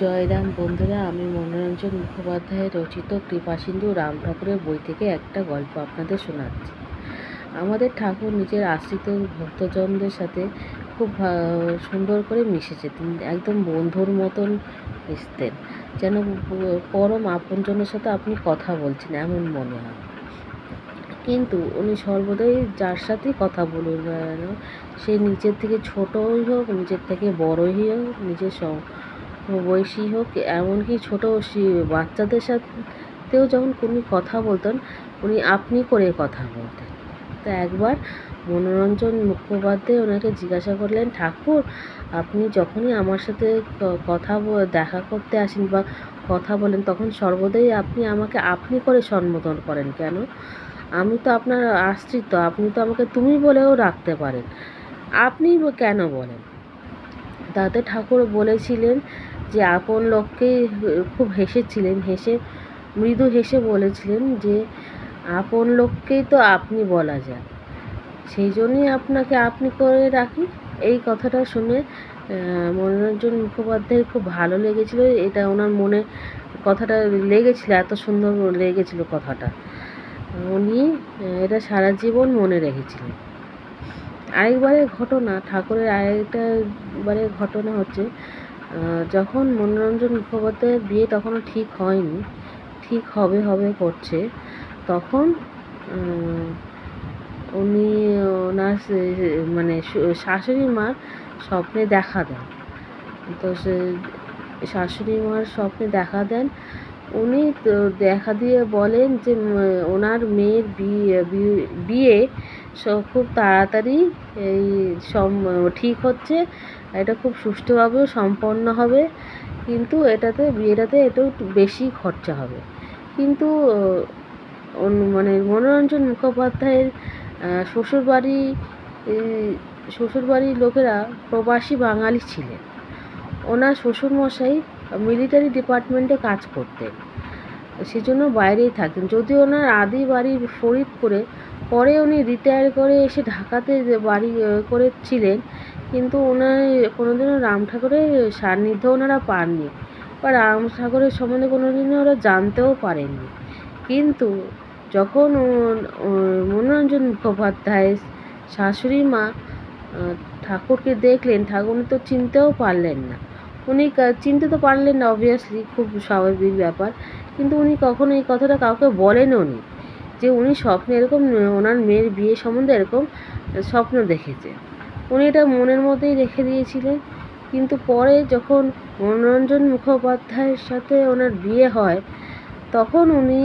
জয়রাম বন্ধুরা, আমি মনোরঞ্জন মুখোপাধ্যায়ের রচিত কৃপাসিন্ধু রাম ঠাকুরের বই থেকে একটা গল্প আপনাদের শোনাচ্ছি। আমাদের ঠাকুর নিজের আশ্রিত ভক্তজনদের সাথে খুব সুন্দর করে মিশেছে। তিনি একদম বন্ধুর মতন মিশতেন, যেন পরম আপনজনের সাথে আপনি কথা বলছেন এমন মনে হয়। কিন্তু উনি সর্বদাই যার সাথেই কথা বলুন না কেন, সে নিজের থেকে ছোটই হোক, নিজের থেকে বড়ই হোক, নিজের বয়সী হোক, এমনকি ছোটো বাচ্চাদের সাথেও যখন উনি কথা বলতেন, উনি আপনি করে কথা বলতেন। তো একবার মনোরঞ্জন মুখোপাধ্যায় ওনাকে জিজ্ঞাসা করলেন, ঠাকুর, আপনি যখনই আমার সাথে দেখা করতে আসেন বা কথা বলেন, তখন সর্বদাই আপনি আমাকে আপনি করে সম্বোধন করেন কেন? আমি তো আপনার আশ্রিত, আপনি তো আমাকে তুমি বলেও রাখতে পারেন, আপনি কেন বলেন? তাতে ঠাকুর বলেছিলেন যে আপন লোককেই খুব হেসেছিলেন, মৃদু হেসে বলেছিলেন যে আপন লোককেই তো আপনি বলা যায়, সেই জন্যই আপনাকে আপনি করে রাখি। এই কথাটা শুনে মনোরঞ্জন মুখোপাধ্যায়ের খুব ভালো লেগেছিল। এটা ওনার মনে কথাটা লেগেছিল, এত সুন্দর লেগেছিল কথাটা, উনি এটা সারা জীবন মনে রেখেছিলেন। আরেকবারের ঘটনা, ঠাকুরের আরেকবারের ঘটনা হচ্ছে, যখন মনোরঞ্জন মুখোপাধ্যায়ের বিয়ে তখনও ঠিক হয়নি, ঠিক হবে করছে, তখন উনি ওনার মানে শাশুড়ি মার স্বপ্নে দেখা দেন। তো সে শাশুড়ি মার স্বপ্নে দেখা দেন, উনি তো দেখা দিয়ে বলেন যে ওনার মেয়ের বিয়ে খুব তাড়াতাড়ি এই ঠিক হচ্ছে, এটা খুব সুষ্ঠুভাবেও সম্পন্ন হবে, কিন্তু বিয়েটাতে একটু বেশি খরচা হবে। কিন্তু মানে মনোরঞ্জন মুখোপাধ্যায়ের শ্বশুরবাড়ির লোকেরা প্রবাসী বাঙালি ছিলেন। ওনার শ্বশুরমশাই মিলিটারি ডিপার্টমেন্টে কাজ করতেন, সেজন্য বাইরেই থাকতেন। যদিও ওনার আদি বাড়ি ফরিদপুরে, পরে উনি রিটায়ার করে এসে ঢাকাতে বাড়ি করেছিলেন, কিন্তু ওনার কোনোদিনও রাম ঠাকুরের সান্নিধ্য ওনারা পাননি, বা রাম ঠাকুরের সম্বন্ধে কোনোদিনও ওরা জানতেও পারেননি। কিন্তু যখন মনোরঞ্জন মুখোপাধ্যায়ের শাশুড়ি মা ঠাকুরকে দেখলেন, ঠাকুর তো চিনতেও পারলেন না। উনি চিনতে তো পারলেন না, অবভিয়াসলি, খুব স্বাভাবিক ব্যাপার, কিন্তু উনি কখনো এই কথাটা কাউকে বলেনও নি যে উনি স্বপ্নে এরকম ওনার মেয়ের বিয়ে সম্বন্ধে এরকম স্বপ্ন দেখেছে। উনি এটা মনের মধ্যেই রেখে দিয়েছিলেন। কিন্তু পরে যখন মনোরঞ্জন মুখোপাধ্যায়ের সাথে ওনার বিয়ে হয়, তখন উনি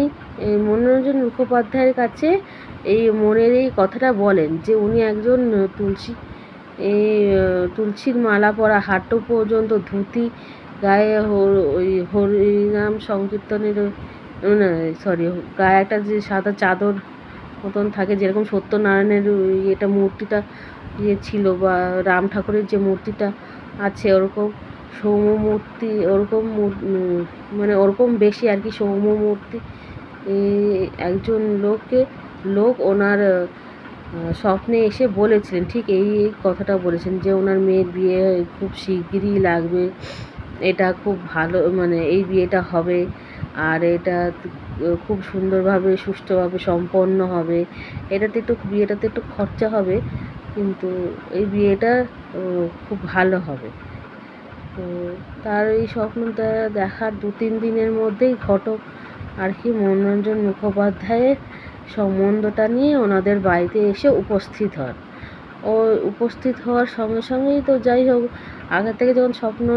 মনোরঞ্জন মুখোপাধ্যায়ের কাছে এই মনের এই কথাটা বলেন যে উনি একজন তুলসীর মালা পরা, হাঁটু পর্যন্ত ধুতি গায়ে, ওই হরিনাম সংকীর্তনের গায়ে একটা যে সাদা চাদর মতন থাকে, যেরকম সত্যনারায়ণের এটা মূর্তিটা ছিল, বা রাম ঠাকুরের যে মূর্তিটা আছে ওরকম সৌম্য মূর্তি, ওরকম মানে ওরকম বেশি আর কি সৌম্য মূর্তি একজন লোক ওনার স্বপ্নে এসে বলেছিলেন, ঠিক এই কথাটা বলেছেন যে ওনার মেয়ের বিয়ে খুব শিগগিরই লাগবে, এটা খুব ভালো, মানে এই বিয়েটা হবে, আর এটা খুব সুন্দরভাবে সুষ্ঠুভাবে সম্পন্ন হবে, বিয়েটাতে একটু খরচা হবে, কিন্তু এই বিয়েটা খুব ভালো হবে। তো তার এই স্বপ্নটা দেখার 2-3 দিনের মধ্যেই ঘটক আর কি মনোরঞ্জন মুখোপাধ্যায়ের সম্বন্ধটা নিয়ে ওনাদের বাড়িতে এসে উপস্থিত হন। ও উপস্থিত হওয়ার সঙ্গে সঙ্গেই তো যাই হোক, আগে থেকে যখন স্বপ্ন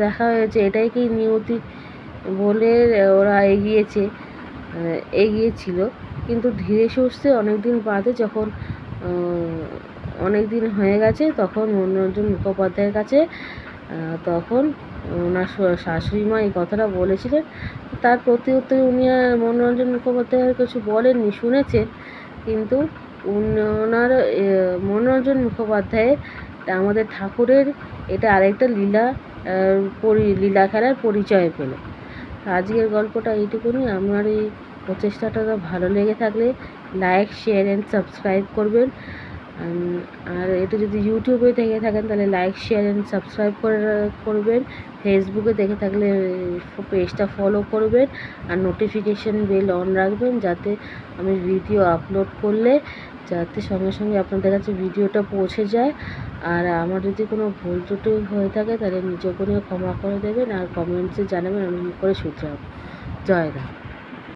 দেখা হয়েছে, এটাই কি নিয়তি বলে ওরা এগিয়েছিল। কিন্তু ধীরে সুস্থে অনেক দিন বাদে, যখন অনেক দিন হয়ে গেছে, তখন মনোরঞ্জন মুখোপাধ্যায়ের কাছে তখন ওনার শাশুড়ি মা এই কথাটা বলেছিলেন। তার প্রতি উত্তরে উনি আর মনোরঞ্জন মুখোপাধ্যায় কিছু বলেননি, শুনেছেন, কিন্তু ওনার মনোরঞ্জন মুখোপাধ্যায়ের আমাদের ঠাকুরের এটা আরেকটা লীলা খেলার পরিচয় পেল। আজকের গল্পটা এইটুকুনি। আমার এই প্রচেষ্টাটা ভালো লেগে থাকলে লাইক, শেয়ার অ্যান্ড সাবস্ক্রাইব করবেন। আর এটা যদি ইউটিউবে দেখে থাকেন তাহলে লাইক শেয়ার অ্যান্ড সাবস্ক্রাইব করবেন। ফেসবুকে দেখে থাকলে পেজটা ফলো করবেন আর নোটিফিকেশান বেল অন রাখবেন, যাতে আমি ভিডিও আপলোড করলে যাতে সঙ্গে সঙ্গে আপনাদের কাছে ভিডিওটা পৌঁছে যায়। আর আমার যদি কোনো ভুল ত্রুটি হয়ে থাকে তাহলে নিজে করে ক্ষমা করে দেবেন আর কমেন্টসে জানাবেন আমি কী করে শুধরাবো। জয় রাম।